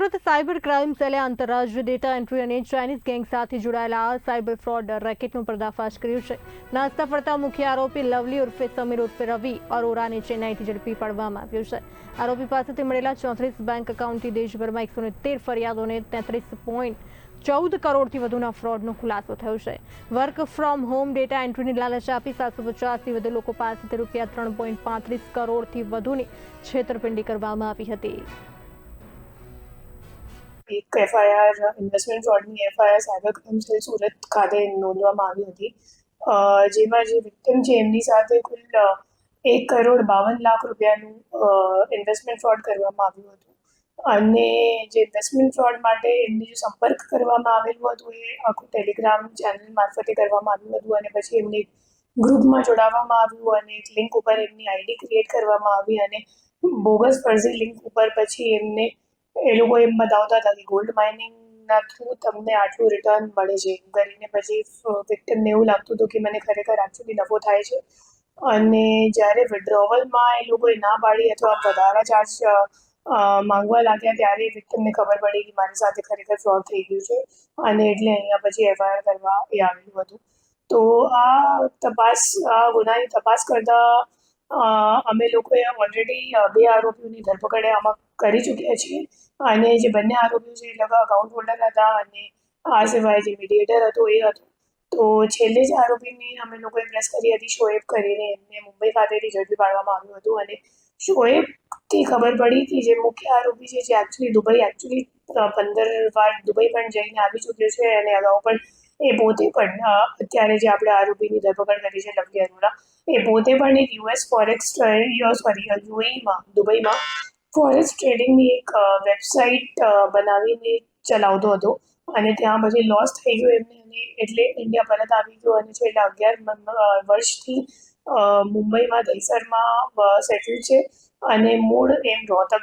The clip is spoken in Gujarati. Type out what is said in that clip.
સુરત સાયબર ક્રાઇમ સેલે આંતરરાજ્ય ડેટા એન્ટ્રી અને ચાઇનીઝ ગેંગ સાથે જોડાયેલા સાયબર ફ્રોડ રેકેટનો પર્દાફાશ કર્યો છે. નાસ્તા ફરતા મુખ્ય આરોપી લવલી ઉર્ફે સમીર ઉર્ફે રવિ અરોરાને ચેન્નાઈથી ઝડપી પાડવામાં આવ્યો છે. આરોપી પાસેથી મળેલા 34 બેંક એકાઉન્ટથી દેશભરમાં 113 ફરિયાદોને 33.14 કરોડથી વધુના ફ્રોડનો ખુલાસો થયો છે. વર્ક ફ્રોમ હોમ ડેટા એન્ટ્રીની લાલચ આપી 750થી વધુ લોકો પાસેથી રૂપિયા 3.35 કરોડથી વધુની છેતરપિંડી કરવામાં આવી હતી. એક એફઆઈઆર ઇન્વેસ્ટમેન્ટ ફ્રોડની FIR cyber crime cell Surat ખાતે નોંધવામાં આવી હતી, જેમાં જે વિક્ટિમ છે એમની સાથે કુલ 1,52,00,000 રૂપિયાનું ઇન્વેસ્ટમેન્ટ ફ્રોડ કરવામાં આવ્યું હતું. અને જે ઇન્વેસ્ટમેન્ટ ફ્રોડ માટે એમને જે સંપર્ક કરવામાં આવેલું હતું એ આખું ટેલિગ્રામ ચેનલ મારફતે કરવામાં આવ્યું હતું. અને પછી એમને ગ્રુપમાં જોડાવવામાં આવ્યું અને એક લિંક ઉપર એમની આઈડી ક્રિએટ કરવામાં આવી અને બોગસ ફર્ઝી લિંક ઉપર પછી એમને એ લોકો એમ બતાવતા હતા કે ગોલ્ડ માઇનિંગના થ્રુ તમને આટલું રિટર્ન મળે છે કરીને પછી વિક્ટિમને એવું લાગતું હતું કે મને ખરેખર એકચ્યુઅલી નફો થાય છે. અને જ્યારે વિડ્રોવલમાં એ લોકોએ ના પાડી અથવા વધારા ચાર્જ માંગવા લાગ્યા ત્યારે વિક્ટિમને ખબર પડી કે મારી સાથે ખરેખર ફ્રોડ થઈ ગયું છે. અને એટલે અહીંયા પછી એફઆઈઆર કરવા એ આવેલું હતું. તો આ ગુનાની તપાસ કરતાં અમે લોકોએ ઓલરેડી 2 આરોપીઓની ધરપકડ આમાં કરી ચૂક્યા છીએ. અને જે બંને આરોપીઓ છે એ લોકો અકાઉન્ટ હોલ્ડર હતા અને આ સિવાય જે મીડિયેટર હતો એ હતો. તો છેલ્લે જ આરોપીની અમે લોકોએ પ્રેસ કરી હતી શોએબ કરીને, એમને મુંબઈ ખાતેથી ઝડપી પાડવામાં આવ્યું હતું. અને શોએબથી ખબર પડી કે જે મુખ્ય આરોપી છે જે એકચ્યુઅલી 15 વાર દુબઈ પણ જઈને આવી ચૂક્યો છે. અને અગાઉ પણ એ પોતે પણ અત્યારે જે આપણે આરોપીની ધરપકડ કરી છે લવલી અરોરા, એ પોતે પણ એક યુએઈમાં દુબઈમાં ફોરેક્સ ટ્રેડિંગની એક વેબસાઇટ બનાવીને ચલાવતો હતો. અને ત્યાં પછી લોસ થઈ ગયો એમને અને એટલે ઇન્ડિયા પરત આવી ગયો અને છેલ્લા 11 વર્ષથી મુંબઈમાં દહીસરમાં સેટલ છે અને મૂળ એમ રોહતક